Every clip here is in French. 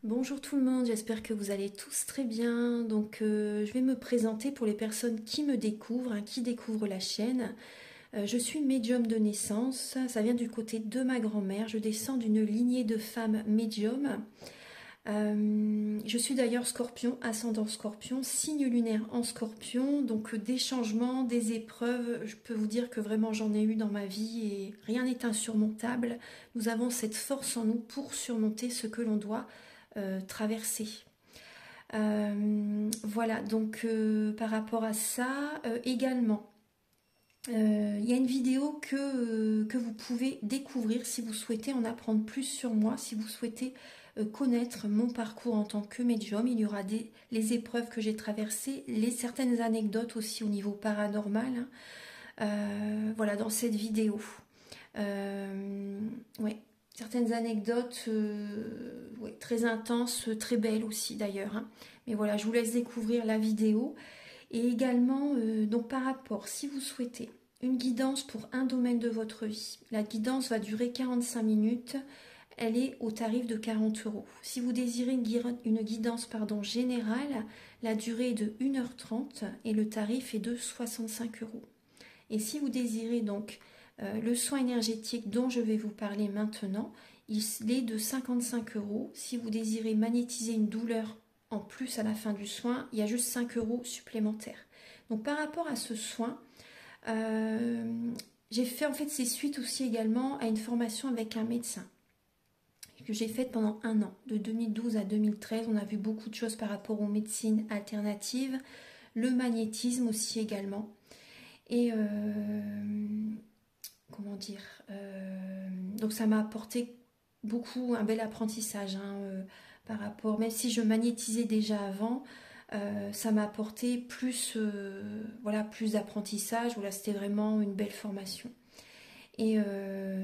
Bonjour tout le monde, j'espère que vous allez tous très bien. Je vais me présenter pour les personnes qui me découvrent, qui découvrent la chaîne. Je suis médium de naissance, ça vient du côté de ma grand-mère. Je descends d'une lignée de femmes médiums. Je suis d'ailleurs scorpion, ascendant scorpion, signe lunaire en scorpion. Donc des changements, des épreuves, je peux vous dire que vraiment j'en ai eu dans ma vie et rien n'est insurmontable. Nous avons cette force en nous pour surmonter ce que l'on doit traverser. Voilà, par rapport à ça, également, il y a une vidéo que vous pouvez découvrir si vous souhaitez en apprendre plus sur moi, si vous souhaitez connaître mon parcours en tant que médium. Il y aura les épreuves que j'ai traversées, certaines anecdotes aussi au niveau paranormal, hein. Voilà, dans cette vidéo. Ouais, certaines anecdotes ouais, très intenses, très belles aussi d'ailleurs, hein. Mais voilà, je vous laisse découvrir la vidéo. Et également, donc par rapport, si vous souhaitez une guidance pour un domaine de votre vie, la guidance va durer 45 minutes. Elle est au tarif de 40 euros. Si vous désirez une guidance générale, la durée est de 1h30 et le tarif est de 65 euros. Et si vous désirez donc le soin énergétique dont je vais vous parler maintenant, il est de 55 euros. Si vous désirez magnétiser une douleur en plus à la fin du soin, il y a juste 5 euros supplémentaires. Donc par rapport à ce soin, j'ai fait en fait c'est suite aussi également à une formation avec un médecin que j'ai faite pendant un an, de 2012 à 2013. On a vu beaucoup de choses par rapport aux médecines alternatives, le magnétisme aussi également. Et comment dire, donc ça m'a apporté beaucoup, un bel apprentissage, hein, par rapport, même si je magnétisais déjà avant, ça m'a apporté plus, voilà, plus d'apprentissage. Voilà, c'était vraiment une belle formation. Et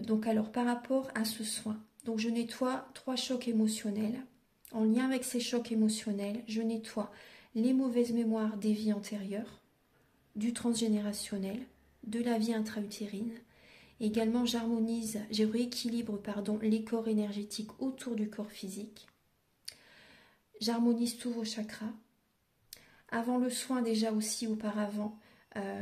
donc alors par rapport à ce soin, donc je nettoie 3 chocs émotionnels. En lien avec ces chocs émotionnels, je nettoie les mauvaises mémoires des vies antérieures, du transgénérationnel, de la vie intra-utérine. Également, je rééquilibre les corps énergétiques autour du corps physique. J'harmonise tous vos chakras. Avant le soin, déjà aussi auparavant,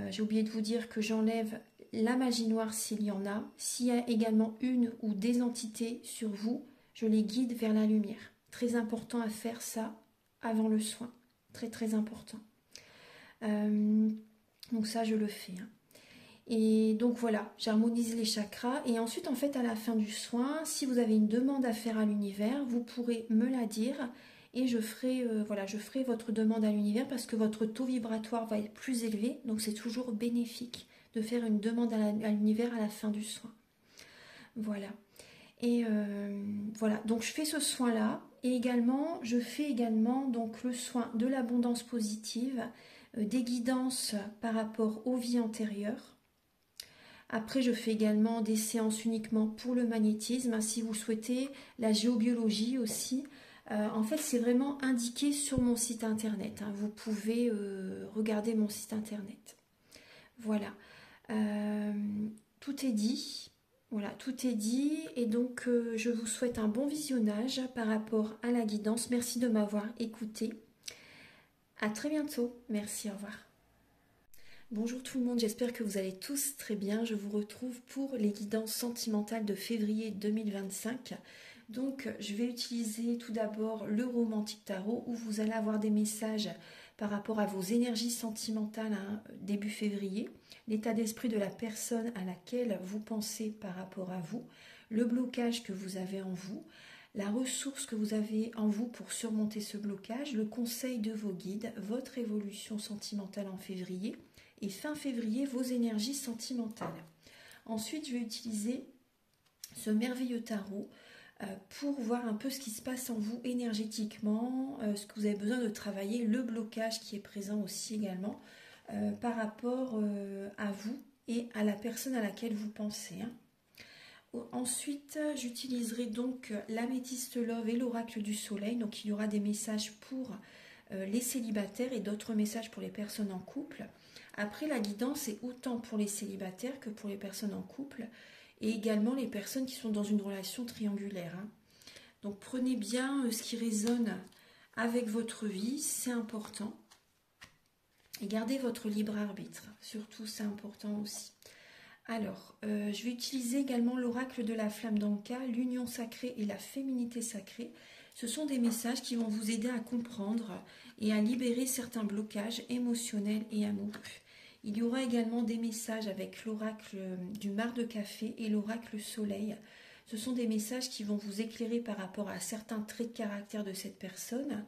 j'ai oublié de vous dire que j'enlève la magie noire s'il y en a. S'il y a également une ou des entités sur vous, je les guide vers la lumière. Très important à faire ça avant le soin. Très très important. Donc ça, je le fais, hein. Et donc voilà, j'harmonise les chakras. Et ensuite, en fait, à la fin du soin, si vous avez une demande à faire à l'univers, vous pourrez me la dire. Et je ferai, voilà, je ferai votre demande à l'univers parce que votre taux vibratoire va être plus élevé. Donc c'est toujours bénéfique de faire une demande à l'univers à la fin du soin. Voilà. Et voilà, donc je fais ce soin-là. Et également, je fais également donc le soin de l'abondance positive, des guidances par rapport aux vies antérieures. Après, je fais également des séances uniquement pour le magnétisme, si vous souhaitez, la géobiologie aussi. En fait, c'est vraiment indiqué sur mon site internet, hein. Vous pouvez regarder mon site internet. Voilà. Tout est dit. Voilà, tout est dit. Et donc, je vous souhaite un bon visionnage par rapport à la guidance. Merci de m'avoir écouté. À très bientôt. Merci, au revoir. Bonjour tout le monde, j'espère que vous allez tous très bien. Je vous retrouve pour les guidances sentimentales de février 2025. Donc je vais utiliser tout d'abord le romantique tarot où vous allez avoir des messages par rapport à vos énergies sentimentales, hein, début février, l'état d'esprit de la personne à laquelle vous pensez par rapport à vous, le blocage que vous avez en vous, la ressource que vous avez en vous pour surmonter ce blocage, le conseil de vos guides, votre évolution sentimentale en février, et fin février, vos énergies sentimentales. Ensuite, je vais utiliser ce merveilleux tarot pour voir un peu ce qui se passe en vous énergétiquement, ce que vous avez besoin de travailler, le blocage qui est présent aussi également par rapport à vous et à la personne à laquelle vous pensez, hein. Ensuite, j'utiliserai donc l'améthyste love et l'oracle du soleil. Donc, il y aura des messages pour les célibataires et d'autres messages pour les personnes en couple. Après, la guidance est autant pour les célibataires que pour les personnes en couple et également les personnes qui sont dans une relation triangulaire, hein. Donc prenez bien ce qui résonne avec votre vie, c'est important. Et gardez votre libre arbitre, surtout c'est important aussi. Alors, je vais utiliser également l'oracle de la flamme d'Anka, l'union sacrée et la féminité sacrée. Ce sont des messages qui vont vous aider à comprendre et à libérer certains blocages émotionnels et amoureux. Il y aura également des messages avec l'oracle du mar de café et l'oracle soleil. Ce sont des messages qui vont vous éclairer par rapport à certains traits de caractère de cette personne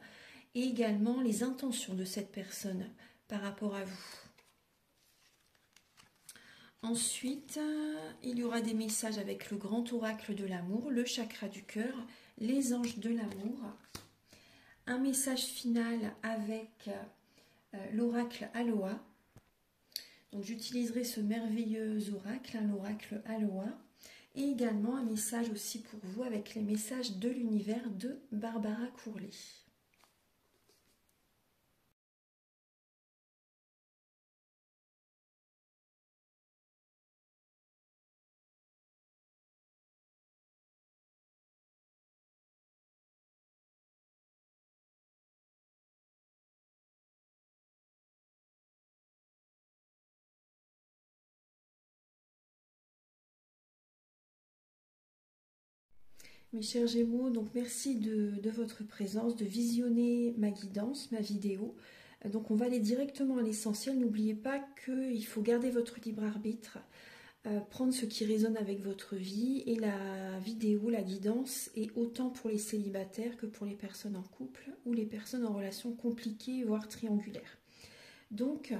et également les intentions de cette personne par rapport à vous. Ensuite, il y aura des messages avec le grand oracle de l'amour, le chakra du cœur, les anges de l'amour. Un message final avec l'oracle Aloha. Donc j'utiliserai ce merveilleux oracle, l'oracle Aloha. Et également un message aussi pour vous avec les messages de l'univers de Barbara Courlet. Mes chers Gémeaux, donc merci de votre présence, de visionner ma guidance, ma vidéo. Donc on va aller directement à l'essentiel. N'oubliez pas qu'il faut garder votre libre arbitre, prendre ce qui résonne avec votre vie. Et la vidéo, la guidance, est autant pour les célibataires que pour les personnes en couple ou les personnes en relation compliquée, voire triangulaire. Donc,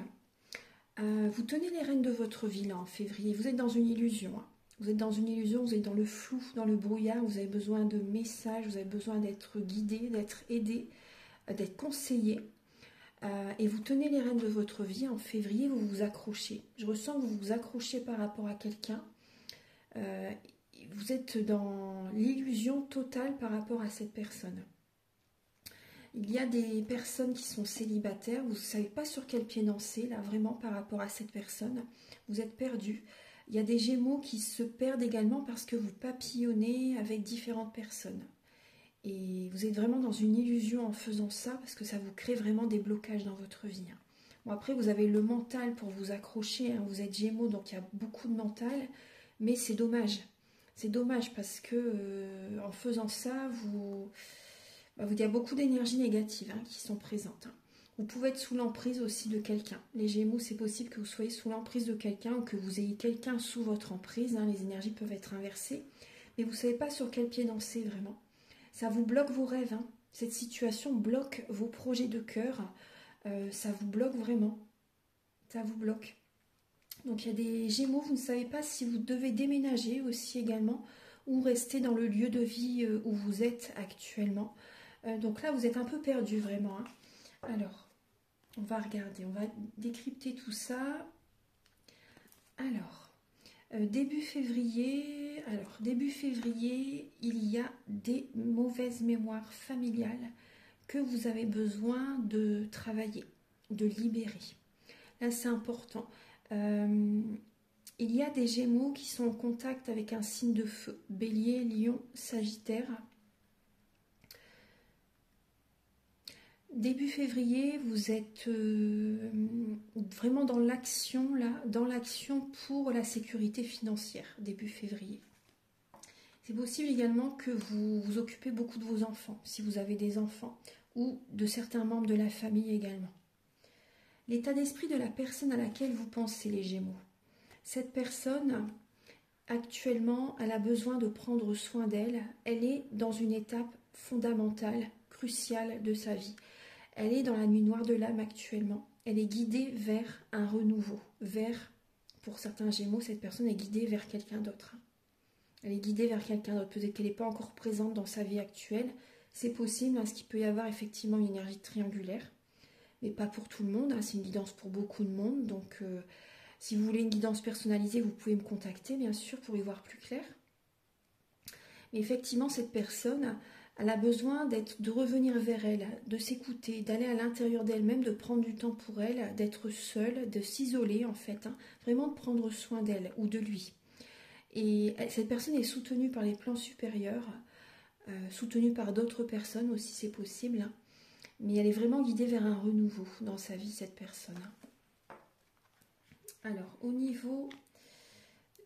vous tenez les rênes de votre vie là en février. Vous êtes dans une illusion, hein. Vous êtes dans une illusion, vous êtes dans le flou, dans le brouillard, vous avez besoin de messages, vous avez besoin d'être guidé, d'être aidé, d'être conseillé. Et vous tenez les rênes de votre vie. En février, vous vous accrochez. Je ressens que vous vous accrochez par rapport à quelqu'un. Vous êtes dans l'illusion totale par rapport à cette personne. Il y a des personnes qui sont célibataires, vous ne savez pas sur quel pied danser, là, vraiment par rapport à cette personne. Vous êtes perdu. Il y a des Gémeaux qui se perdent également parce que vous papillonnez avec différentes personnes. Et vous êtes vraiment dans une illusion en faisant ça parce que ça vous crée vraiment des blocages dans votre vie. Bon, après, vous avez le mental pour vous accrocher. Vous êtes Gémeaux, donc il y a beaucoup de mental. Mais c'est dommage. C'est dommage parce que en faisant ça, il y a beaucoup d'énergie négative qui sont présentes. Vous pouvez être sous l'emprise aussi de quelqu'un. Les Gémeaux, c'est possible que vous soyez sous l'emprise de quelqu'un ou que vous ayez quelqu'un sous votre emprise. Les énergies peuvent être inversées. Mais vous ne savez pas sur quel pied danser vraiment. Ça vous bloque vos rêves. Cette situation bloque vos projets de cœur. Ça vous bloque vraiment. Ça vous bloque. Donc il y a des Gémeaux, vous ne savez pas si vous devez déménager aussi également ou rester dans le lieu de vie où vous êtes actuellement. Donc là, vous êtes un peu perdu vraiment. Alors, on va regarder, on va décrypter tout ça. Alors, début février, il y a des mauvaises mémoires familiales que vous avez besoin de travailler, de libérer. Là, c'est important. Il y a des Gémeaux qui sont en contact avec un signe de feu, Bélier, Lion, Sagittaire. Début février, vous êtes vraiment dans l'action pour la sécurité financière, début février. C'est possible également que vous vous occupez beaucoup de vos enfants, si vous avez des enfants, ou de certains membres de la famille également. L'état d'esprit de la personne à laquelle vous pensez, les Gémeaux. Cette personne, actuellement, elle a besoin de prendre soin d'elle. Elle est dans une étape fondamentale, cruciale de sa vie. Elle est dans la nuit noire de l'âme actuellement. Elle est guidée vers un renouveau. Pour certains Gémeaux, cette personne est guidée vers quelqu'un d'autre. Elle est guidée vers quelqu'un d'autre. Peut-être qu'elle n'est pas encore présente dans sa vie actuelle. C'est possible, parce qu'il peut y avoir effectivement une énergie triangulaire. Mais pas pour tout le monde. C'est une guidance pour beaucoup de monde. Donc, si vous voulez une guidance personnalisée, vous pouvez me contacter, bien sûr, pour y voir plus clair. Mais effectivement, cette personne... Elle a besoin de revenir vers elle, de s'écouter, d'aller à l'intérieur d'elle-même, de prendre du temps pour elle, d'être seule, de s'isoler en fait, vraiment de prendre soin d'elle ou de lui. Et cette personne est soutenue par les plans supérieurs. soutenue par d'autres personnes aussi, c'est possible. Hein. Mais elle est vraiment guidée vers un renouveau dans sa vie, cette personne. Hein. Alors, au niveau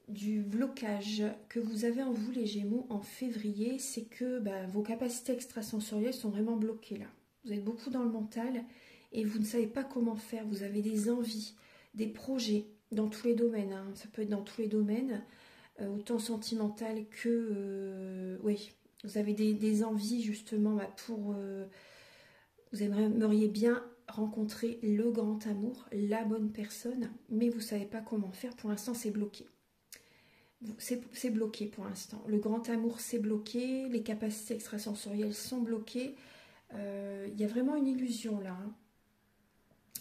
du blocage que vous avez en vous, les Gémeaux, en février, c'est que vos capacités extrasensorielles sont vraiment bloquées là. Vous êtes beaucoup dans le mental et vous ne savez pas comment faire. Vous avez des envies, des projets dans tous les domaines. Hein. Ça peut être dans tous les domaines, autant sentimental que... oui, vous avez des envies justement pour... vous aimeriez bien rencontrer le grand amour, la bonne personne, mais vous ne savez pas comment faire. Pour l'instant, c'est bloqué. C'est bloqué pour l'instant. Le grand amour, c'est bloqué. Les capacités extrasensorielles sont bloquées. Il y a vraiment une illusion là. Hein.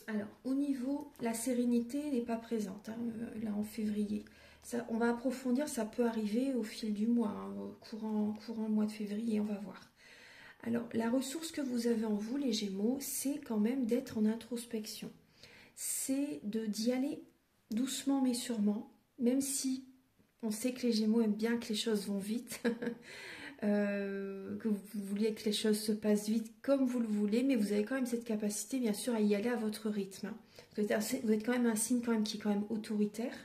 Alors, au niveau, la sérénité n'est pas présente, hein, là en février. Ça, on va approfondir, ça peut arriver au fil du mois, hein, au courant mois de février, on va voir. Alors, la ressource que vous avez en vous, les Gémeaux, c'est quand même d'être en introspection. C'est d'y aller doucement mais sûrement, même si on sait que les Gémeaux aiment bien que les choses vont vite, que vous vouliez que les choses se passent vite comme vous le voulez, mais vous avez quand même cette capacité, bien sûr, à y aller à votre rythme. Hein. Vous êtes quand même un signe qui est quand même autoritaire,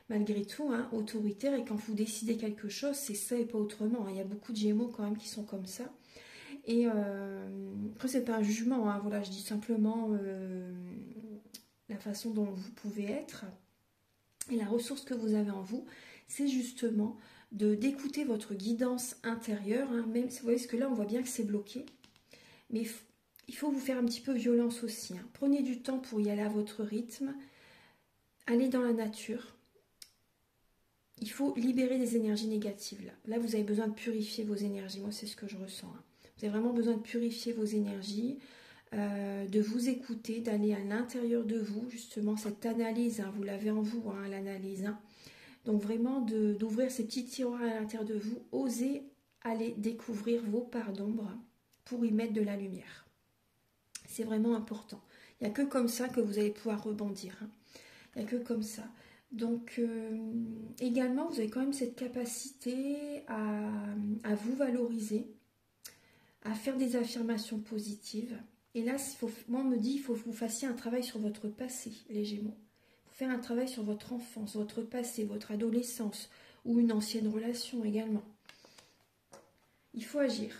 malgré tout, hein, autoritaire, et quand vous décidez quelque chose, c'est ça et pas autrement. Hein. Il y a beaucoup de Gémeaux quand même qui sont comme ça. Et après, c'est pas un jugement, hein, voilà, je dis simplement la façon dont vous pouvez être. Et la ressource que vous avez en vous, c'est justement d'écouter votre guidance intérieure. Hein, même, vous voyez, parce que là, on voit bien que c'est bloqué. Mais il faut vous faire un petit peu violence aussi. Hein. Prenez du temps pour y aller à votre rythme. Allez dans la nature. Il faut libérer des énergies négatives. Là, vous avez besoin de purifier vos énergies. Moi, c'est ce que je ressens. Hein. Vous avez vraiment besoin de purifier vos énergies, de vous écouter, d'aller à l'intérieur de vous. Justement, cette analyse, hein, vous l'avez en vous, hein, l'analyse. Hein. Donc vraiment d'ouvrir ces petits tiroirs à l'intérieur de vous, osez aller découvrir vos parts d'ombre pour y mettre de la lumière. C'est vraiment important. Il n'y a que comme ça que vous allez pouvoir rebondir. Hein. Il n'y a que comme ça. Donc également, vous avez quand même cette capacité à vous valoriser, à faire des affirmations positives. Et là, moi, on me dit, il faut que vous fassiez un travail sur votre passé, les Gémeaux. Faire un travail sur votre enfance, votre passé, votre adolescence ou une ancienne relation également. Il faut agir.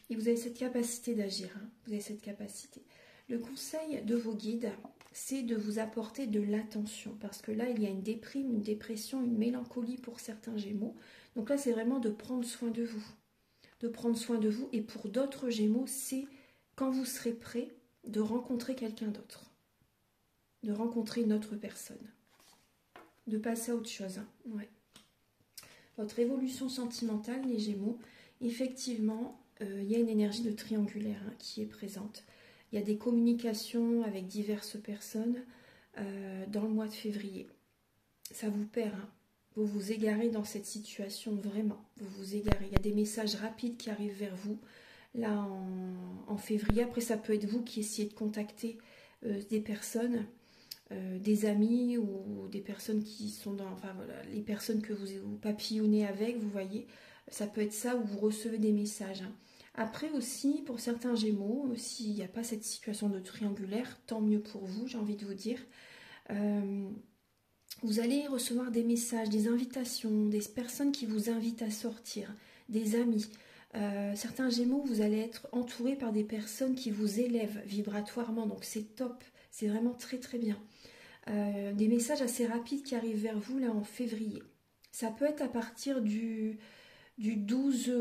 Et vous avez cette capacité d'agir. Hein. Vous avez cette capacité. Le conseil de vos guides, c'est de vous apporter de l'attention. Parce que là, il y a une déprime, une dépression, une mélancolie pour certains Gémeaux. Donc là, c'est vraiment de prendre soin de vous. De prendre soin de vous. Et pour d'autres Gémeaux, c'est quand vous serez prêt de rencontrer quelqu'un d'autre. De rencontrer une autre personne. De passer à autre chose. Hein. Ouais. Votre évolution sentimentale, les Gémeaux, effectivement, il y a une énergie de triangulaire hein, qui est présente. Il y a des communications avec diverses personnes dans le mois de février. Ça vous perd. Hein. Vous vous égarez dans cette situation, vraiment. Vous vous égarez. Il y a des messages rapides qui arrivent vers vous, là, en février. Après, ça peut être vous qui essayez de contacter des personnes, des amis ou des personnes qui sont dans... Enfin, voilà, les personnes que vous papillonnez avec, vous voyez. Ça peut être ça, où vous recevez des messages. Hein. Après aussi, pour certains Gémeaux, s'il n'y a pas cette situation de triangulaire, tant mieux pour vous, j'ai envie de vous dire. Vous allez recevoir des messages, des invitations, des personnes qui vous invitent à sortir, des amis. Certains Gémeaux, vous allez être entourés par des personnes qui vous élèvent vibratoirement, donc c'est top, c'est vraiment très très bien. Des messages assez rapides qui arrivent vers vous là en février. Ça peut être à partir du 12,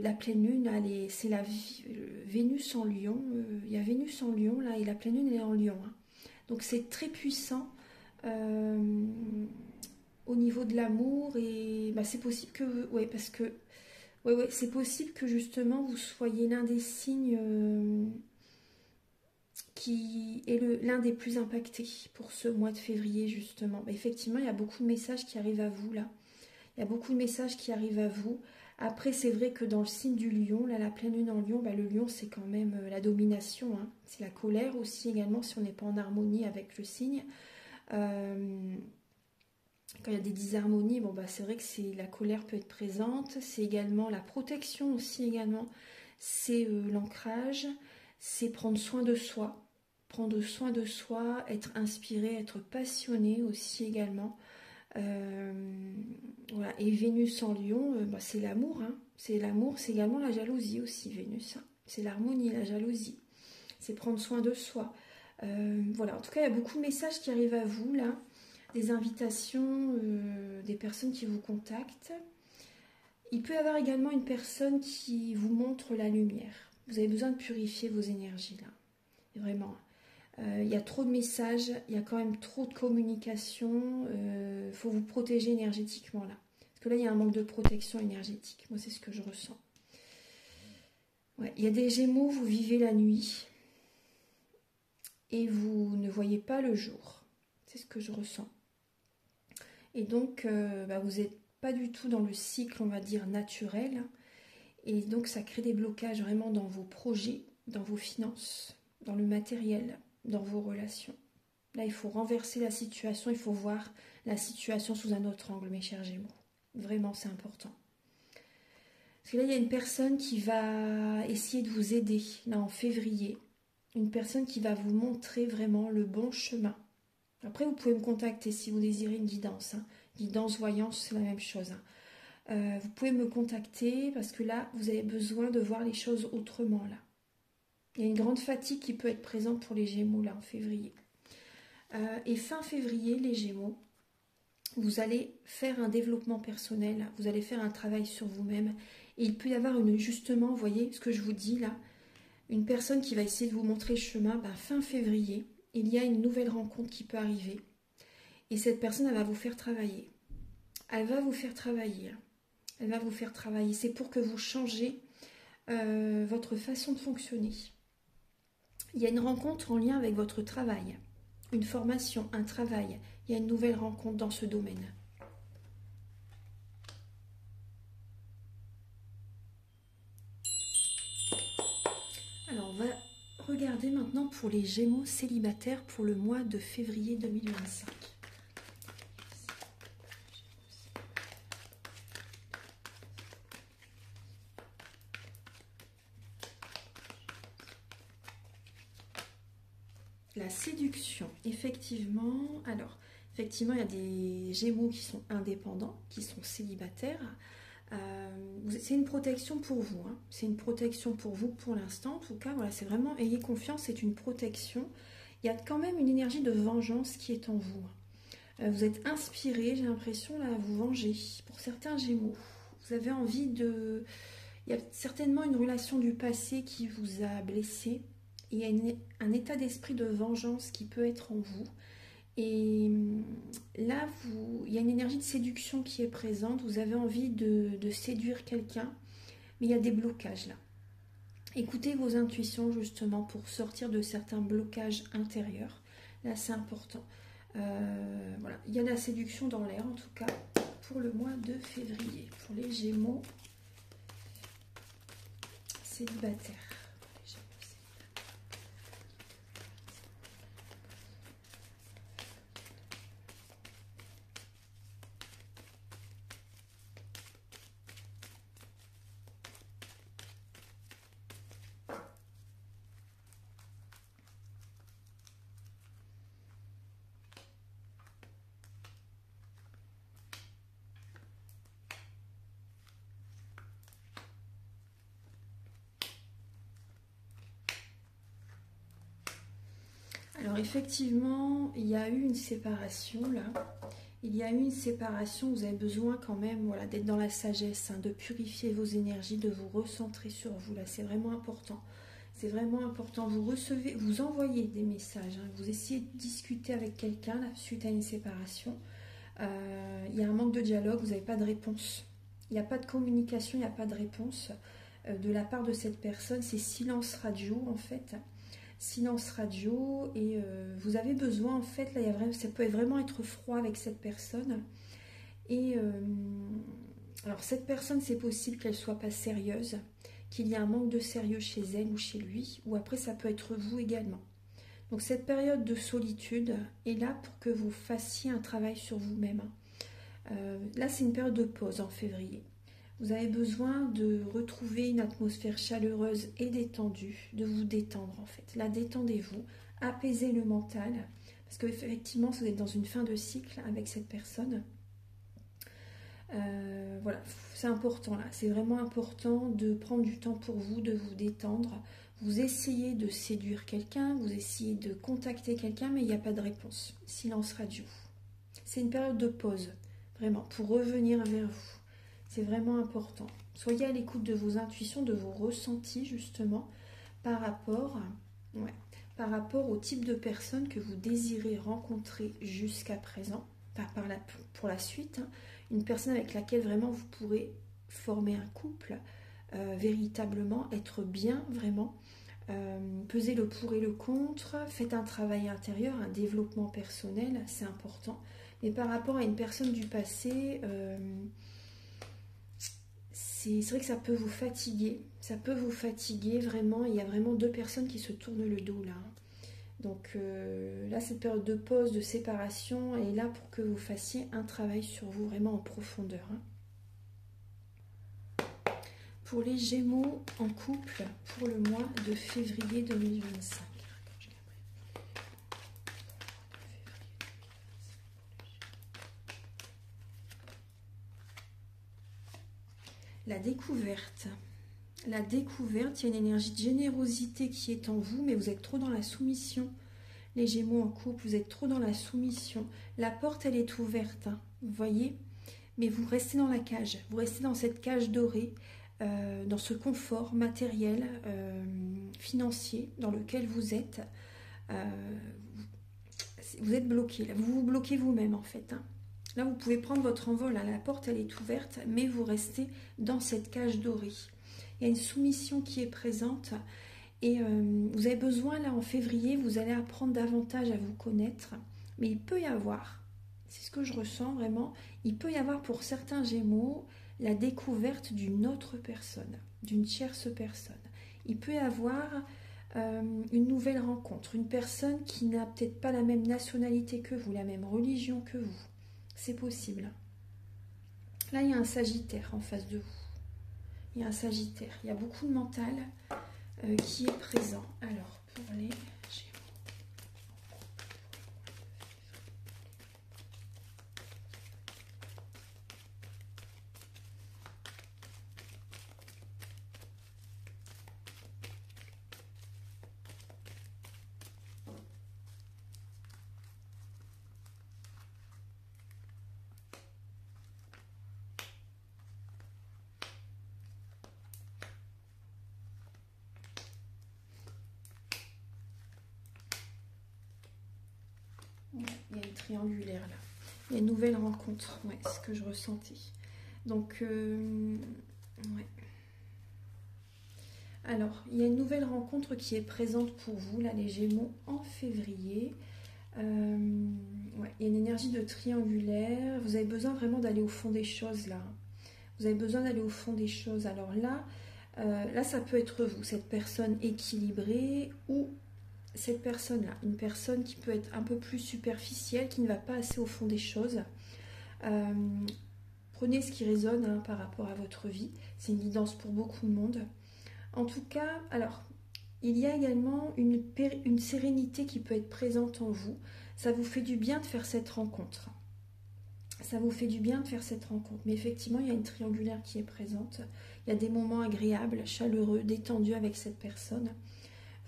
la pleine lune, c'est la Vénus en Lion. Il y a Vénus en Lion là et la pleine lune elle est en Lion. Hein. Donc c'est très puissant au niveau de l'amour et c'est possible que, ouais, parce que, ouais, c'est possible que justement vous soyez l'un des signes qui est l'un des plus impactés pour ce mois de février justement. Effectivement, il y a beaucoup de messages qui arrivent à vous là. Il y a beaucoup de messages qui arrivent à vous. Après, c'est vrai que dans le signe du lion, là, la pleine lune en lion, le lion, c'est quand même la domination. Hein. C'est la colère aussi également, si on n'est pas en harmonie avec le signe. Quand il y a des disharmonies, bon, bah, c'est vrai que la colère peut être présente. C'est également la protection aussi également. C'est l'ancrage, c'est prendre soin de soi. Prendre soin de soi, être inspiré, être passionné aussi également. Voilà. Et Vénus en Lion, bah, c'est l'amour. Hein. C'est l'amour, c'est également la jalousie aussi, Vénus. Hein. C'est l'harmonie, la jalousie. C'est prendre soin de soi. Voilà, en tout cas, il y a beaucoup de messages qui arrivent à vous, là. Des invitations, des personnes qui vous contactent. Il peut y avoir également une personne qui vous montre la lumière. Vous avez besoin de purifier vos énergies, là. Vraiment. Il y a trop de messages, il y a quand même trop de communication. Il faut vous protéger énergétiquement, là. Parce que là, il y a un manque de protection énergétique. Moi, c'est ce que je ressens. Ouais, il y a des Gémeaux, vous vivez la nuit. Et vous ne voyez pas le jour. C'est ce que je ressens. Et donc, bah, vous n'êtes pas du tout dans le cycle, on va dire, naturel. Et donc, ça crée des blocages vraiment dans vos projets, dans vos finances, dans le matériel, dans vos relations. Là, il faut renverser la situation, il faut voir la situation sous un autre angle, mes chers Gémeaux. Vraiment, c'est important. Parce que là, il y a une personne qui va essayer de vous aider, là, en février. Une personne qui va vous montrer vraiment le bon chemin. Après, vous pouvez me contacter si vous désirez une guidance. Hein. Guidance, voyance, c'est la même chose. Hein. Vous pouvez me contacter parce que là, vous avez besoin de voir les choses autrement. Là. Il y a une grande fatigue qui peut être présente pour les Gémeaux là en février. Et fin février, les Gémeaux, vous allez faire un développement personnel. Vous allez faire un travail sur vous-même. Et il peut y avoir justement, vous voyez ce que je vous dis là, une personne qui va essayer de vous montrer le chemin. Ben, fin février, il y a une nouvelle rencontre qui peut arriver. Et cette personne, elle va vous faire travailler. Elle va vous faire travailler. Elle va vous faire travailler. C'est pour que vous changez votre façon de fonctionner. Il y a une rencontre en lien avec votre travail. Une formation, un travail. Il y a une nouvelle rencontre dans ce domaine. Alors, on va regarder maintenant pour les Gémeaux célibataires pour le mois de février 2025. La séduction, effectivement. Alors, effectivement, il y a des Gémeaux qui sont indépendants, qui sont célibataires. C'est une protection pour vous. Hein. C'est une protection pour vous pour l'instant. En tout cas, voilà, c'est vraiment, ayez confiance, c'est une protection. Il y a quand même une énergie de vengeance qui est en vous. Vous êtes inspiré, j'ai l'impression, là, à vous venger. Pour certains Gémeaux, vous avez envie de... Il y a certainement une relation du passé qui vous a blessé. Il y a un état d'esprit de vengeance qui peut être en vous. Et là, il y a une énergie de séduction qui est présente. Vous avez envie de séduire quelqu'un, mais il y a des blocages là. Écoutez vos intuitions justement pour sortir de certains blocages intérieurs. Là, c'est important. Voilà. Il y a de la séduction dans l'air, en tout cas, pour le mois de février. Pour les Gémeaux célibataires. Alors effectivement, il y a eu une séparation là. Il y a eu une séparation, vous avez besoin quand même voilà, d'être dans la sagesse, hein, de purifier vos énergies, de vous recentrer sur vous. Là, c'est vraiment important. C'est vraiment important. Vous recevez, vous envoyez des messages. Hein, vous essayez de discuter avec quelqu'un suite à une séparation. Il y a un manque de dialogue, vous n'avez pas de réponse. Il n'y a pas de communication, il n'y a pas de réponse de la part de cette personne. C'est silence radio en fait. Silence radio et vous avez besoin en fait, là ça peut vraiment être froid avec cette personne et alors cette personne c'est possible qu'elle soit pas sérieuse, qu'il y ait un manque de sérieux chez elle ou chez lui, ou après ça peut être vous également. Donc cette période de solitude est là pour que vous fassiez un travail sur vous-même. Là, c'est une période de pause en février. Vous avez besoin de retrouver une atmosphère chaleureuse et détendue, de vous détendre en fait. Là, détendez-vous, apaisez le mental, parce qu'effectivement, vous êtes dans une fin de cycle avec cette personne. Voilà, c'est important là, c'est vraiment important de prendre du temps pour vous, de vous détendre. Vous essayez de séduire quelqu'un, vous essayez de contacter quelqu'un, mais il n'y a pas de réponse. Silence radio. C'est une période de pause, vraiment, pour revenir vers vous. C'est vraiment important. Soyez à l'écoute de vos intuitions, de vos ressentis, justement, par rapport, par rapport au type de personne que vous désirez rencontrer jusqu'à présent, pour la suite. Une personne avec laquelle vraiment vous pourrez former un couple, véritablement, être bien, vraiment. Pesez le pour et le contre, faites un travail intérieur, un développement personnel, c'est important. Mais par rapport à une personne du passé, c'est vrai que ça peut vous fatiguer vraiment. Il y a vraiment deux personnes qui se tournent le dos là. Donc là, cette période de pause, de séparation est là pour que vous fassiez un travail sur vous vraiment en profondeur. Pour les Gémeaux en couple, pour le mois de février 2025. La découverte. La découverte, il y a une énergie de générosité qui est en vous, mais vous êtes trop dans la soumission. Les Gémeaux en couple, vous êtes trop dans la soumission. La porte, elle est ouverte, hein, vous voyez, mais vous restez dans la cage. Vous restez dans cette cage dorée, dans ce confort matériel, financier dans lequel vous êtes. Vous êtes bloqué. Là, vous vous bloquez vous-même, en fait. Hein. Là, vous pouvez prendre votre envol. Hein. La porte, elle est ouverte, mais vous restez dans cette cage dorée. Il y a une soumission qui est présente. Et vous avez besoin, là, en février, vous allez apprendre davantage à vous connaître. Mais il peut y avoir, c'est ce que je ressens vraiment, il peut y avoir pour certains Gémeaux la découverte d'une autre personne, d'une tierce personne. Il peut y avoir une nouvelle rencontre, une personne qui n'a peut-être pas la même nationalité que vous, la même religion que vous. C'est possible. Là, il y a un Sagittaire en face de vous. Il y a un Sagittaire. Il y a beaucoup de mental qui est présent. Alors, pour les Gémeaux. Il y a une triangulaire là. Il y a une nouvelle rencontre. Ouais, c'est ce que je ressentais. Donc, ouais. Alors, il y a une nouvelle rencontre qui est présente pour vous, là, les Gémeaux, en février. Ouais, il y a une énergie de triangulaire. Vous avez besoin vraiment d'aller au fond des choses, là. Vous avez besoin d'aller au fond des choses. Alors là, là, ça peut être vous, cette personne équilibrée, ou cette personne-là, une personne qui peut être un peu plus superficielle, qui ne va pas assez au fond des choses. Prenez ce qui résonne hein, par rapport à votre vie. C'est une guidance pour beaucoup de monde. En tout cas, alors, il y a également une sérénité qui peut être présente en vous. Ça vous fait du bien de faire cette rencontre. Ça vous fait du bien de faire cette rencontre. Mais effectivement, il y a une triangulaire qui est présente. Il y a des moments agréables, chaleureux, détendus avec cette personne.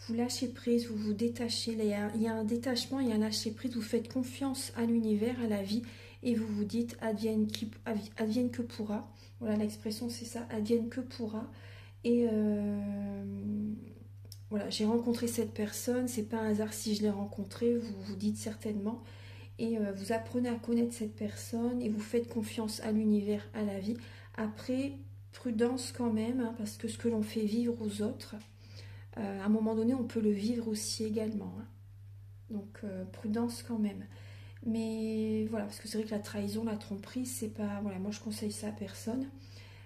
Vous lâchez prise, vous vous détachez. Il y a un détachement, il y a un lâcher prise. Vous faites confiance à l'univers, à la vie. Et vous vous dites advienne que pourra. Voilà, l'expression c'est ça, advienne que pourra. Et voilà, j'ai rencontré cette personne. C'est pas un hasard si je l'ai rencontrée, vous vous dites certainement. Et vous apprenez à connaître cette personne et vous faites confiance à l'univers, à la vie. Après, prudence quand même, hein, parce que ce que l'on fait vivre aux autres, à un moment donné, on peut le vivre aussi également. Hein. Donc, prudence quand même. Mais voilà, parce que c'est vrai que la trahison, la tromperie, c'est pas... Voilà, moi je conseille ça à personne.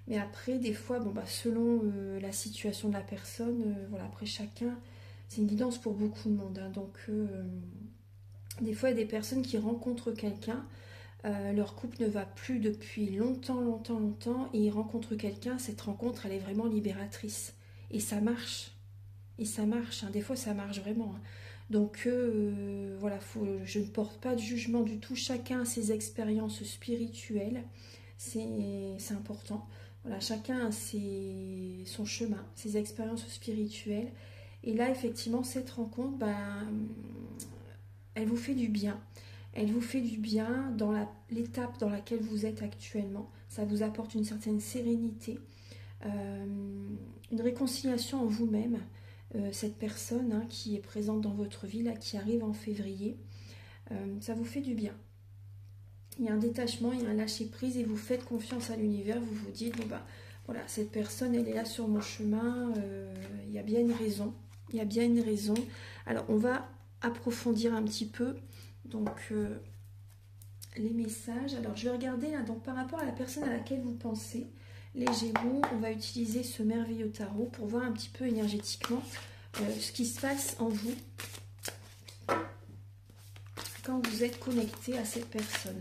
Mais après, des fois, bon, bah, selon la situation de la personne, voilà, après chacun, c'est une guidance pour beaucoup de monde. Hein, donc, des fois, il y a des personnes qui rencontrent quelqu'un Leur couple ne va plus depuis longtemps, longtemps, longtemps, et ils rencontrent quelqu'un. Cette rencontre, elle est vraiment libératrice. Et ça marche. Et ça marche, hein. Des fois, ça marche vraiment, hein. Donc, voilà, je ne porte pas de jugement du tout. Chacun a ses expériences spirituelles. C'est important. Voilà, chacun a son chemin, ses expériences spirituelles. Et là, effectivement, cette rencontre, ben, elle vous fait du bien. Elle vous fait du bien dans l'étape dans laquelle vous êtes actuellement. Ça vous apporte une certaine sérénité, une réconciliation en vous-même. Cette personne, hein, qui est présente dans votre vie, là, qui arrive en février, ça vous fait du bien. Il y a un détachement, il y a un lâcher-prise et vous faites confiance à l'univers. Vous vous dites, bon bah voilà, cette personne, elle est là sur mon chemin, il y a bien une raison. Il y a bien une raison. Alors, on va approfondir un petit peu. Donc, les messages. Alors, je vais regarder là, donc par rapport à la personne à laquelle vous pensez, les Gémeaux, on va utiliser ce merveilleux tarot pour voir un petit peu énergétiquement ce qui se passe en vous quand vous êtes connecté à cette personne.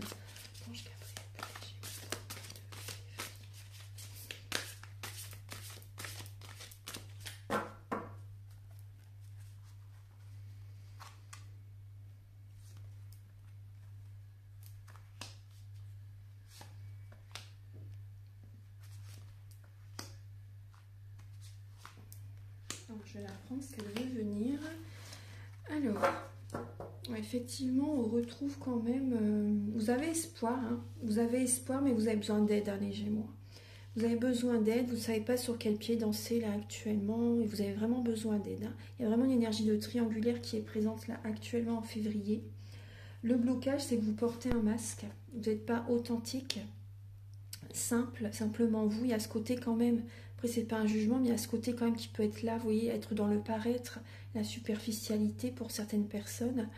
Alors, je vais la prendre, ce qu'elle veut venir. Alors, effectivement, on retrouve quand même... vous avez espoir, hein. Vous avez espoir, mais vous avez besoin d'aide, hein, les Gémeaux. Vous avez besoin d'aide, vous ne savez pas sur quel pied danser là actuellement, et vous avez vraiment besoin d'aide, hein. Il y a vraiment une énergie de triangulaire qui est présente là actuellement en février. Le blocage, c'est que vous portez un masque, vous n'êtes pas authentique, simplement vous. Il y a ce côté quand même, après c'est pas un jugement, mais il y a ce côté quand même qui peut être là, vous voyez, être dans le paraître, la superficialité pour certaines personnes.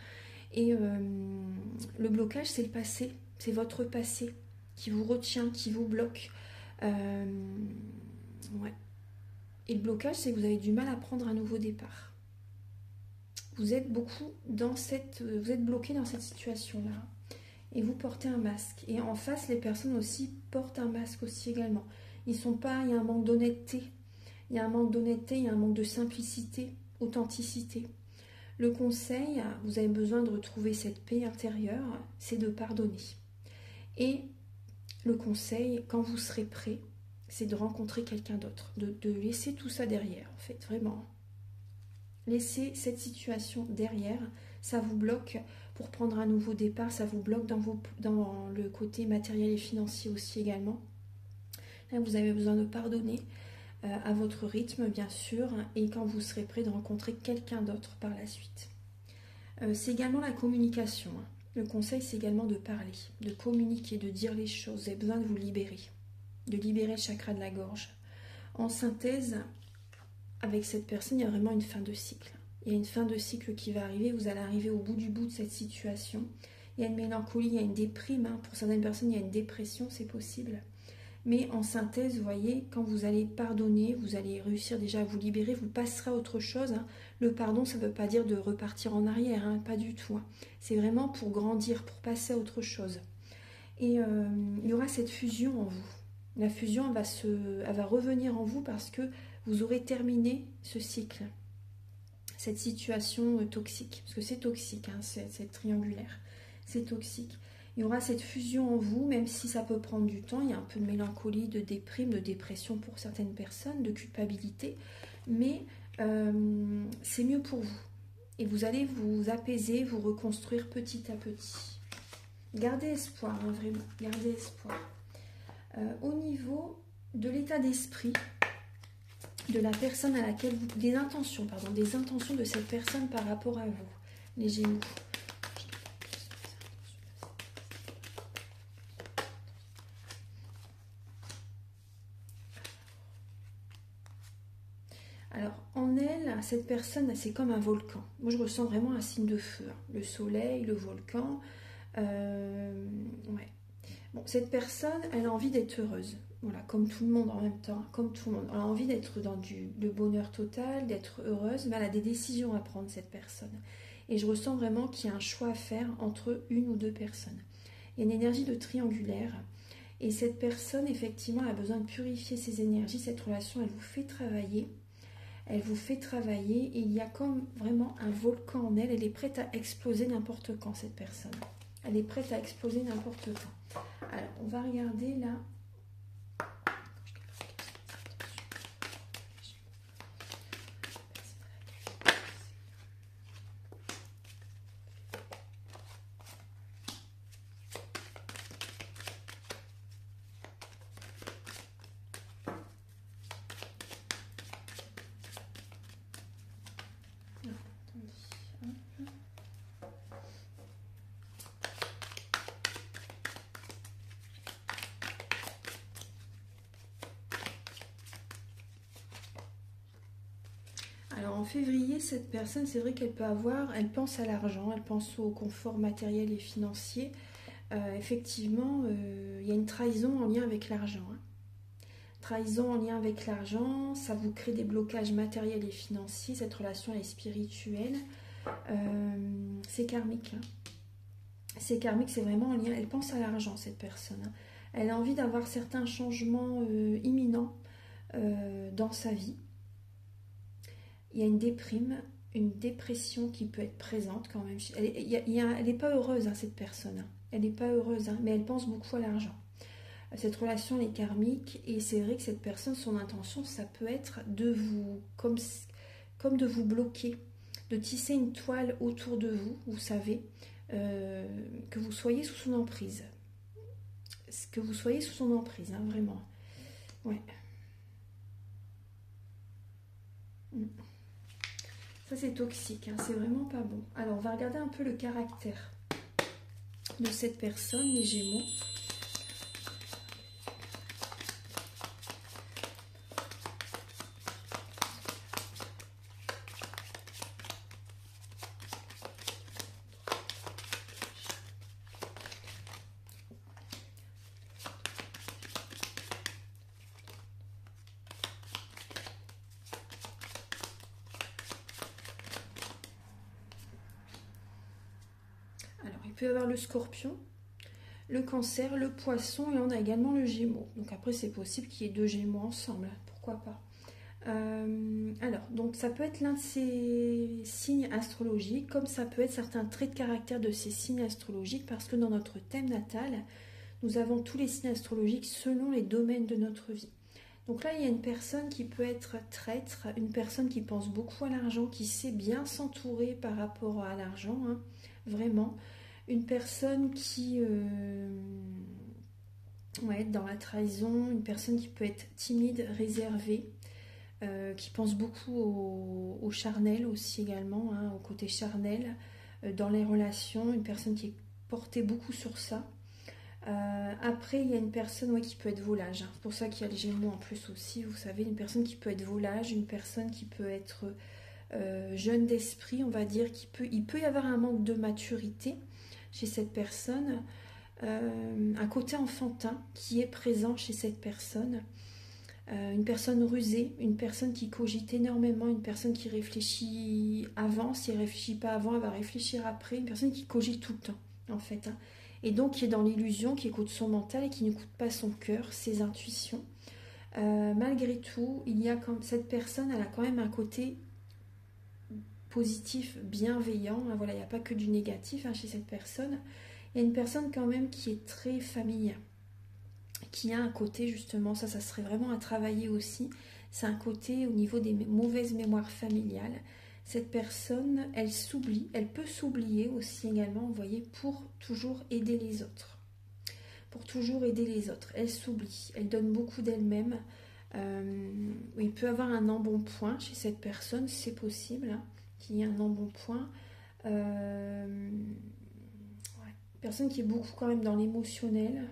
Et le blocage, c'est le passé, c'est votre passé qui vous retient, qui vous bloque. Ouais. Et le blocage, c'est que vous avez du mal à prendre un nouveau départ. Vous êtes vous êtes bloqué dans cette situation-là. Et vous portez un masque. Et en face, les personnes aussi portent un masque aussi également. Ils sont pas, il y a un manque d'honnêteté. Il y a un manque d'honnêteté, il y a un manque de simplicité, authenticité. Le conseil, vous avez besoin de retrouver cette paix intérieure, c'est de pardonner. Et le conseil, quand vous serez prêt, c'est de rencontrer quelqu'un d'autre, de laisser tout ça derrière, en fait, vraiment. Laissez cette situation derrière, ça vous bloque pour prendre un nouveau départ, ça vous bloque dans le côté matériel et financier aussi également. Là, vous avez besoin de pardonner à votre rythme, bien sûr, et quand vous serez prêt de rencontrer quelqu'un d'autre par la suite. C'est également la communication. Le conseil, c'est également de parler, de communiquer, de dire les choses. Vous avez besoin de vous libérer, de libérer le chakra de la gorge. En synthèse, avec cette personne, il y a vraiment une fin de cycle. Il y a une fin de cycle qui va arriver, vous allez arriver au bout de cette situation. Il y a une mélancolie, il y a une déprime, hein. Pour certaines personnes, il y a une dépression, c'est possible. Mais en synthèse, vous voyez, quand vous allez pardonner, vous allez réussir déjà à vous libérer, vous passerez à autre chose, hein. Le pardon, ça ne veut pas dire de repartir en arrière, hein, pas du tout, hein. C'est vraiment pour grandir, pour passer à autre chose. Et il y aura cette fusion en vous. La fusion, elle va revenir en vous parce que vous aurez terminé ce cycle, cette situation toxique, parce que c'est toxique, hein, c'est triangulaire, c'est toxique. Il y aura cette fusion en vous, même si ça peut prendre du temps. Il y a un peu de mélancolie, de déprime, de dépression pour certaines personnes, de culpabilité, mais c'est mieux pour vous. Et vous allez vous apaiser, vous reconstruire petit à petit. Gardez espoir, hein, vraiment, gardez espoir. Au niveau de l'état d'esprit de la personne à laquelle vous... des intentions de cette personne par rapport à vous, les Gémeaux. Alors, en elle, cette personne, c'est comme un volcan. Moi, je ressens vraiment un signe de feu, hein. Le soleil, le volcan. Ouais. Bon, cette personne, elle a envie d'être heureuse. Voilà, comme tout le monde en même temps, comme tout le monde. Elle a envie d'être dans le bonheur total, d'être heureuse, mais elle a des décisions à prendre, cette personne. Et je ressens vraiment qu'il y a un choix à faire entre une ou deux personnes. Il y a une énergie de triangulaire. Et cette personne, effectivement, a besoin de purifier ses énergies. Cette relation, elle vous fait travailler. Elle vous fait travailler. Et il y a comme vraiment un volcan en elle. Elle est prête à exploser n'importe quand, cette personne. Elle est prête à exploser n'importe quand. Alors, on va regarder là. Alors en février, cette personne, c'est vrai qu'elle peut avoir, elle pense à l'argent, elle pense au confort matériel et financier. Effectivement, il y a une trahison en lien avec l'argent. Hein. Trahison en lien avec l'argent, ça vous crée des blocages matériels et financiers. Cette relation est spirituelle. C'est karmique. Hein. C'est karmique, c'est vraiment en lien. Elle pense à l'argent, cette personne. Hein. Elle a envie d'avoir certains changements imminents dans sa vie. Il y a une dépression qui peut être présente quand même. Elle n'est pas heureuse, hein, cette personne. Hein. Elle n'est pas heureuse, hein, mais elle pense beaucoup à l'argent. Cette relation est karmique et c'est vrai que cette personne, son intention, ça peut être de vous, comme de vous bloquer, de tisser une toile autour de vous, vous savez, que vous soyez sous son emprise. Que vous soyez sous son emprise, hein, vraiment. Ouais. Ça, c'est toxique, hein, c'est vraiment pas bon. Alors, on va regarder un peu le caractère de cette personne, les Gémeaux. Il peut y avoir le Scorpion, le Cancer, le Poisson et on a également le Gémeaux. Donc après, c'est possible qu'il y ait deux Gémeaux ensemble, pourquoi pas. Alors, donc ça peut être l'un de ces signes astrologiques, comme ça peut être certains traits de caractère de ces signes astrologiques, parce que dans notre thème natal, nous avons tous les signes astrologiques selon les domaines de notre vie. Donc là, il y a une personne qui peut être traître, une personne qui pense beaucoup à l'argent, qui sait bien s'entourer par rapport à l'argent, hein, vraiment. Une personne qui ouais, dans la trahison, une personne qui peut être timide, réservée, qui pense beaucoup au charnel aussi également, hein, au côté charnel, dans les relations, une personne qui est portée beaucoup sur ça. Après, il y a une personne qui peut être volage. Hein. C'est pour ça qu'il y a le Gémeaux en plus aussi, vous savez, une personne qui peut être volage, une personne qui peut être jeune d'esprit, on va dire, il peut y avoir un manque de maturité chez cette personne, un côté enfantin qui est présent chez cette personne, une personne rusée, une personne qui cogite énormément, une personne qui réfléchit avant, si elle ne réfléchit pas avant, elle va réfléchir après, une personne qui cogite tout le temps, en fait, hein. Et donc qui est dans l'illusion, qui écoute son mental et qui n'écoute pas son cœur, ses intuitions. Malgré tout, il y a quand cette personne, elle a quand même un côté positif, bienveillant, hein, voilà, il n'y a pas que du négatif, hein, chez cette personne. Il y a une personne quand même qui est très famille, qui a un côté justement, ça serait vraiment à travailler aussi, c'est un côté au niveau des mauvaises mémoires familiales. Cette personne, elle s'oublie, elle peut s'oublier aussi également, vous voyez, pour toujours aider les autres. Pour toujours aider les autres. Elle s'oublie, elle donne beaucoup d'elle-même. Il peut y avoir un embonpoint chez cette personne, c'est possible, hein, qu'il y ait un embonpoint. Personne qui est beaucoup quand même dans l'émotionnel.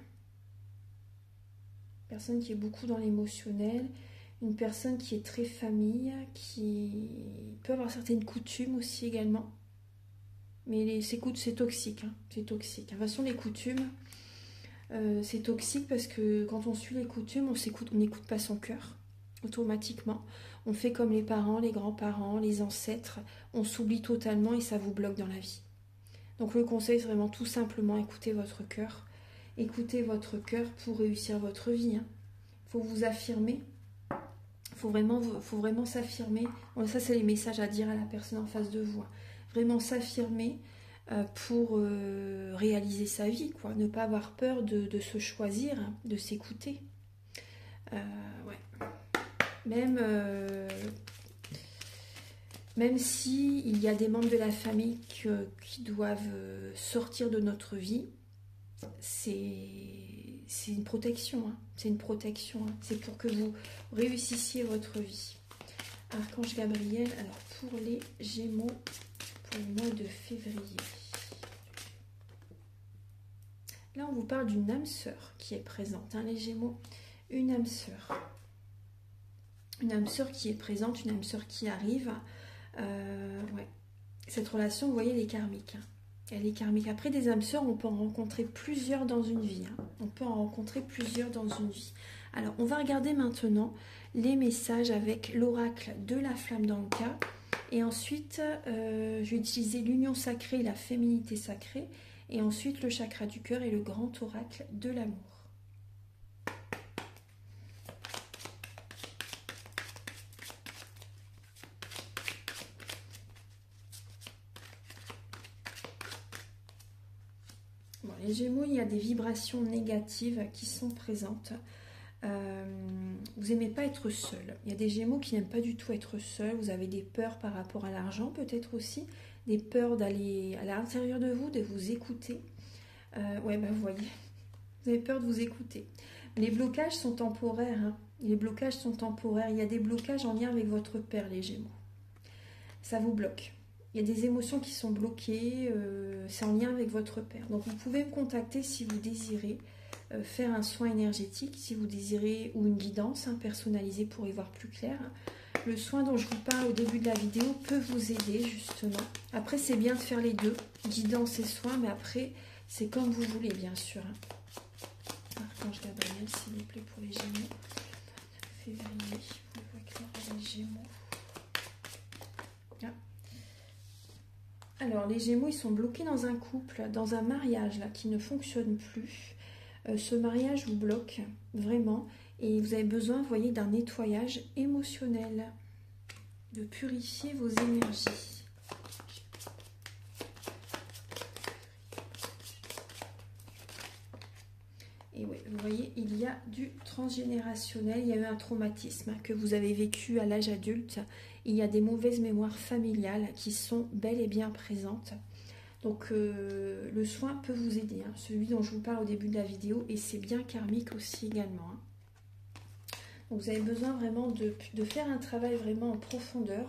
Personne qui est beaucoup dans l'émotionnel. Une personne qui est très famille, qui peut avoir certaines coutumes aussi également. Mais c'est toxique, hein, c'est toxique. De toute façon, les coutumes, c'est toxique parce que quand on suit les coutumes, on n'écoute pas son cœur, automatiquement. On fait comme les parents, les grands-parents, les ancêtres. On s'oublie totalement et ça vous bloque dans la vie. Donc le conseil, c'est vraiment tout simplement écouter votre cœur. Écoutez votre cœur pour réussir votre vie. Il faut vous affirmer. Faut vraiment s'affirmer. Bon, ça, c'est les messages à dire à la personne en face de vous. Vraiment s'affirmer pour réaliser sa vie, quoi. Ne pas avoir peur de se choisir, de s'écouter. Ouais. Même si il y a des membres de la famille qui doivent sortir de notre vie, c'est une protection. C'est une protection. C'est pour que vous réussissiez votre vie. Archange Gabriel, alors pour les Gémeaux, pour le mois de février. Là, on vous parle d'une âme sœur qui est présente, les Gémeaux. Une âme sœur. Une âme sœur qui est présente, une âme sœur qui arrive. Ouais. Cette relation, vous voyez, elle est karmique. Elle est karmique. Après, des âmes sœurs, on peut en rencontrer plusieurs dans une vie. On peut en rencontrer plusieurs dans une vie. Alors, on va regarder maintenant les messages avec l'oracle de la flamme d'Anka. Et ensuite, je vais utiliser l'union sacrée et la féminité sacrée. Et ensuite, le chakra du cœur et le grand oracle de l'amour. Bon, les Gémeaux, il y a des vibrations négatives qui sont présentes. Vous n'aimez pas être seul. Il y a des Gémeaux qui n'aiment pas du tout être seuls. Vous avez des peurs par rapport à l'argent, peut-être aussi. Des peurs d'aller à l'intérieur de vous, de vous écouter. Ouais, ben vous voyez, vous avez peur de vous écouter. Les blocages sont temporaires. Les blocages sont temporaires. Il y a des blocages en lien avec votre père, les Gémeaux. Ça vous bloque. Il y a des émotions qui sont bloquées. C'est en lien avec votre père. Donc, vous pouvez me contacter si vous désirez faire un soin énergétique, si vous désirez, ou une guidance personnalisée pour y voir plus clair. Le soin dont je vous parle au début de la vidéo peut vous aider, justement. Après, c'est bien de faire les deux, guidance et soin, mais après, c'est comme vous voulez, bien sûr. Archange Gabriel, s'il vous plaît, pour les Gémeaux. Février, vous voyez clair les Gémeaux. Ah. Alors, les Gémeaux, ils sont bloqués dans un couple, dans un mariage là, qui ne fonctionne plus. Ce mariage vous bloque, vraiment. Et vous avez besoin, vous voyez, d'un nettoyage émotionnel. De purifier vos énergies. Et oui, vous voyez, il y a du transgénérationnel. Il y a eu un traumatisme que vous avez vécu à l'âge adulte. Il y a des mauvaises mémoires familiales qui sont bel et bien présentes. Donc le soin peut vous aider, celui dont je vous parle au début de la vidéo, et c'est bien karmique aussi également. Donc vous avez besoin vraiment de faire un travail vraiment en profondeur,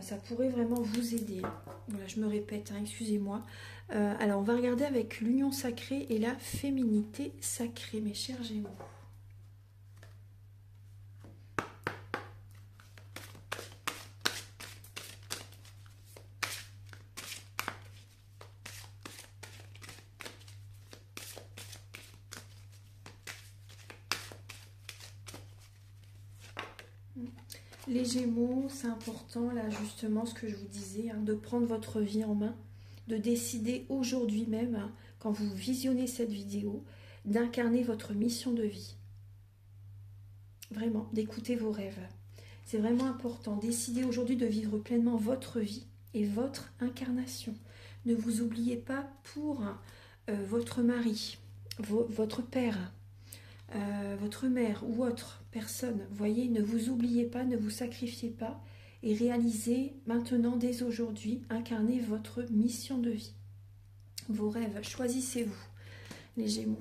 ça pourrait vraiment vous aider. Voilà, je me répète, excusez-moi. Alors on va regarder avec l'union sacrée et la féminité sacrée, mes chers Gémeaux. Les Gémeaux, c'est important, là, justement, ce que je vous disais, de prendre votre vie en main, de décider aujourd'hui même, quand vous visionnez cette vidéo, d'incarner votre mission de vie. Vraiment, d'écouter vos rêves. C'est vraiment important. Décidez aujourd'hui de vivre pleinement votre vie et votre incarnation. Ne vous oubliez pas pour votre mari, votre père, votre mère ou autre personne. Voyez, ne vous oubliez pas, ne vous sacrifiez pas et réalisez maintenant, dès aujourd'hui, incarnez votre mission de vie. Vos rêves, choisissez-vous, les Gémeaux.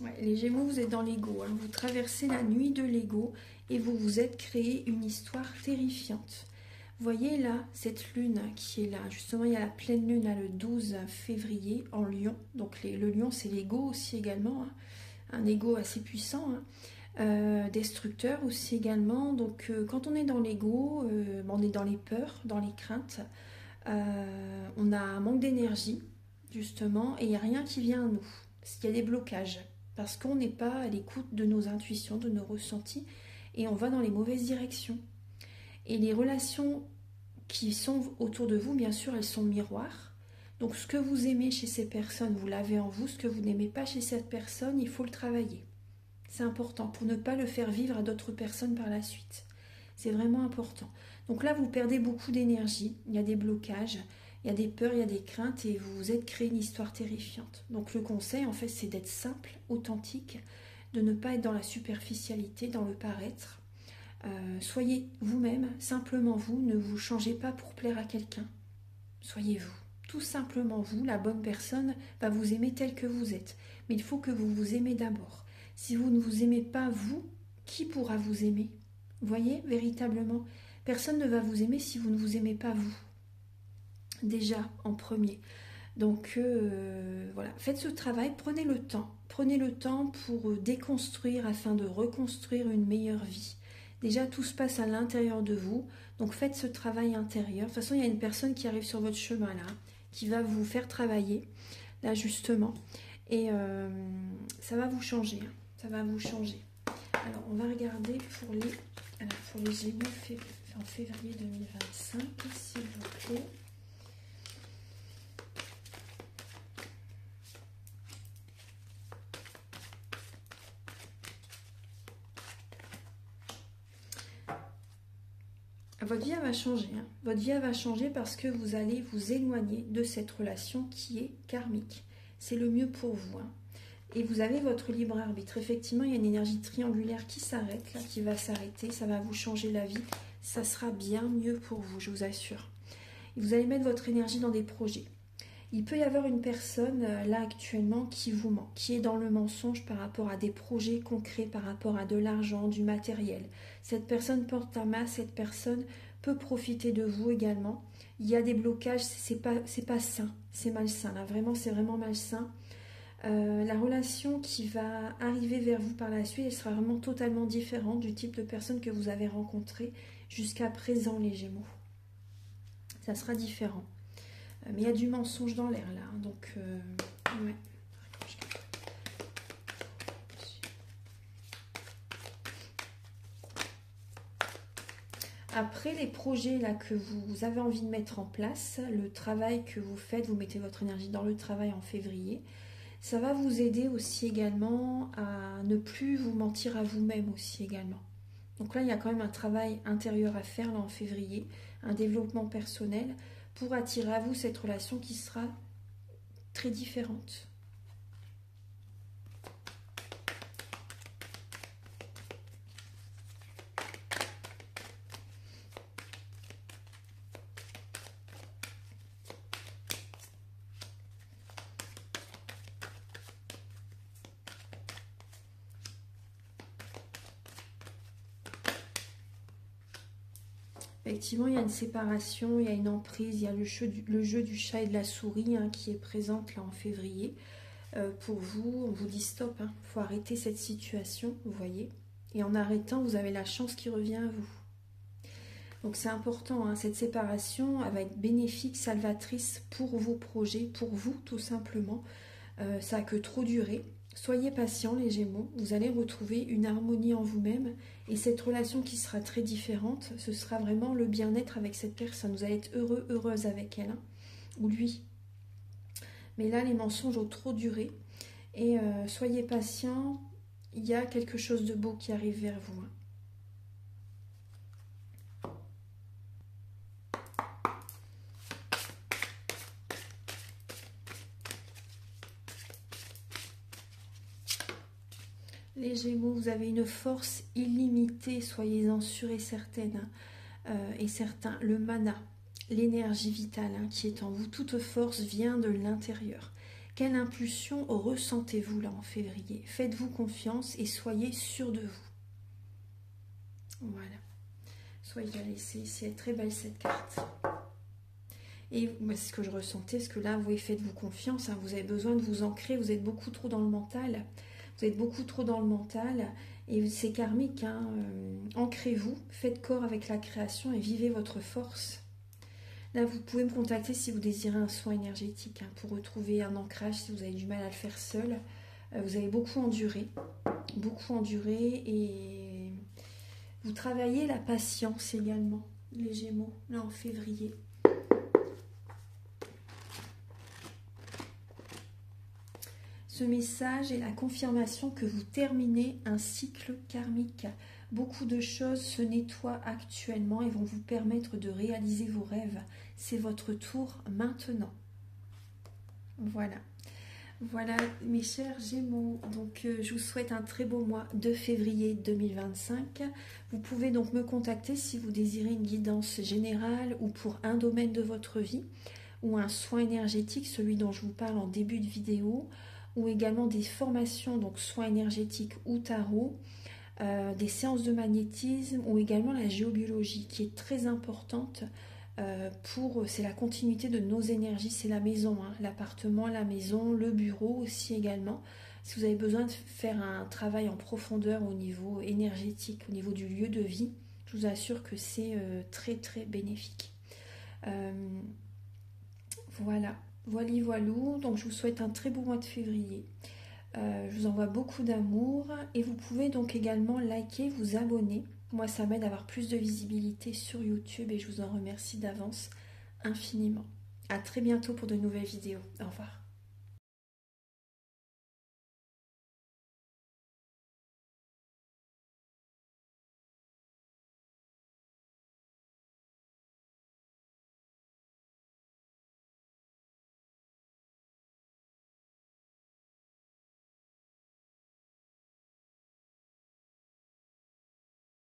Ouais, les Gémeaux, vous êtes dans l'ego, vous traversez la nuit de l'ego et vous vous êtes créé une histoire terrifiante. Voyez là, cette lune qui est là, justement il y a la pleine lune là, le 12 février en Lion. Donc le Lion, c'est l'ego aussi également, un ego assez puissant, destructeur aussi également. Donc quand on est dans l'ego, on est dans les peurs, dans les craintes, on a un manque d'énergie. justement, et il n'y a rien qui vient à nous. Il y a des blocages, parce qu'on n'est pas à l'écoute de nos intuitions, de nos ressentis, et on va dans les mauvaises directions. Et les relations qui sont autour de vous, bien sûr, elles sont miroirs. Donc ce que vous aimez chez ces personnes, vous l'avez en vous. Ce que vous n'aimez pas chez cette personne, il faut le travailler. C'est important pour ne pas le faire vivre à d'autres personnes par la suite. C'est vraiment important. Donc là, vous perdez beaucoup d'énergie. Il y a des blocages, il y a des peurs, il y a des craintes et vous vous êtes créé une histoire terrifiante. Donc le conseil, en fait, c'est d'être simple, authentique, de ne pas être dans la superficialité, dans le paraître. Soyez vous-même, simplement vous, ne vous changez pas pour plaire à quelqu'un. Soyez vous, tout simplement vous, la bonne personne va vous aimer tel que vous êtes. Mais il faut que vous vous aimez d'abord. Si vous ne vous aimez pas vous, qui pourra vous aimer? Vous voyez, véritablement, personne ne va vous aimer si vous ne vous aimez pas vous. Déjà, en premier. Donc voilà, faites ce travail, prenez le temps. Prenez le temps pour déconstruire afin de reconstruire une meilleure vie. Déjà, tout se passe à l'intérieur de vous. Donc, faites ce travail intérieur. De toute façon, il y a une personne qui arrive sur votre chemin, là, qui va vous faire travailler, là, justement. Et ça va vous changer. Ça va vous changer. Alors, on va regarder pour les Gémeaux en février 2025, s'il vous plaît. Votre vie va changer. Votre vie va changer parce que vous allez vous éloigner de cette relation qui est karmique. C'est le mieux pour vous. Et vous avez votre libre arbitre. Effectivement, il y a une énergie triangulaire qui s'arrête, là, qui va s'arrêter. Ça va vous changer la vie. Ça sera bien mieux pour vous, je vous assure. Et vous allez mettre votre énergie dans des projets. Il peut y avoir une personne, là, actuellement, qui vous ment, qui est dans le mensonge par rapport à des projets concrets, par rapport à de l'argent, du matériel. Cette personne porte un masque, cette personne peut profiter de vous également. Il y a des blocages, c'est pas sain, c'est malsain, là, vraiment, c'est vraiment malsain. La relation qui va arriver vers vous par la suite, elle sera vraiment totalement différente du type de personne que vous avez rencontré jusqu'à présent, les Gémeaux. Ça sera différent. Mais il y a du mensonge dans l'air là, donc ouais. Après les projets là que vous avez envie de mettre en place, le travail que vous faites, vous mettez votre énergie dans le travail en février, ça va vous aider aussi également à ne plus vous mentir à vous-même aussi également. Donc là, il y a quand même un travail intérieur à faire là en février, un développement personnel pour attirer à vous cette relation qui sera très différente. Effectivement, il y a une séparation, il y a une emprise, il y a le jeu du chat et de la souris qui est présente là en février. Pour vous, on vous dit stop, il faut arrêter cette situation, vous voyez. Et en arrêtant, vous avez la chance qui revient à vous. Donc c'est important, cette séparation, elle va être bénéfique, salvatrice pour vos projets, pour vous tout simplement. Ça n'a que trop duré. Soyez patients les Gémeaux, vous allez retrouver une harmonie en vous-même et cette relation qui sera très différente, ce sera vraiment le bien-être avec cette personne. Vous allez être heureux, heureuse avec elle, ou lui. Mais là, les mensonges ont trop duré et soyez patients, il y a quelque chose de beau qui arrive vers vous. Les Gémeaux, vous avez une force illimitée, soyez-en sûrs et certaines et certains. Le mana, l'énergie vitale qui est en vous, toute force vient de l'intérieur. Quelle impulsion ressentez-vous là en février? Faites-vous confiance et soyez sûrs de vous. Voilà. Soyez à laisser ici, elle est très belle cette carte. Et moi, c'est ce que je ressentais, parce que là, vous faites-vous confiance, vous avez besoin de vous ancrer, vous êtes beaucoup trop dans le mental. Vous êtes beaucoup trop dans le mental et c'est karmique. Ancrez-vous, faites corps avec la création et vivez votre force. Là, vous pouvez me contacter si vous désirez un soin énergétique, hein, pour retrouver un ancrage si vous avez du mal à le faire seul. Vous avez beaucoup enduré et vous travaillez la patience également, les Gémeaux, là en février. Ce message est la confirmation que vous terminez un cycle karmique. Beaucoup de choses se nettoient actuellement et vont vous permettre de réaliser vos rêves. C'est votre tour maintenant. Voilà. Voilà mes chers Gémeaux, donc je vous souhaite un très beau mois de février 2025. Vous pouvez donc me contacter si vous désirez une guidance générale ou pour un domaine de votre vie, ou un soin énergétique, celui dont je vous parle en début de vidéo, ou également des formations, donc soins énergétiques ou tarot, des séances de magnétisme, ou également la géobiologie qui est très importante. C'est la continuité de nos énergies, c'est la maison, hein, l'appartement, la maison, le bureau aussi également. Si vous avez besoin de faire un travail en profondeur au niveau énergétique, au niveau du lieu de vie, je vous assure que c'est très très bénéfique. Voilà, voilou. Donc je vous souhaite un très beau mois de février. Je vous envoie beaucoup d'amour et vous pouvez donc également liker, vous abonner. Moi, ça m'aide à avoir plus de visibilité sur YouTube et je vous en remercie d'avance infiniment. À très bientôt pour de nouvelles vidéos. Au revoir.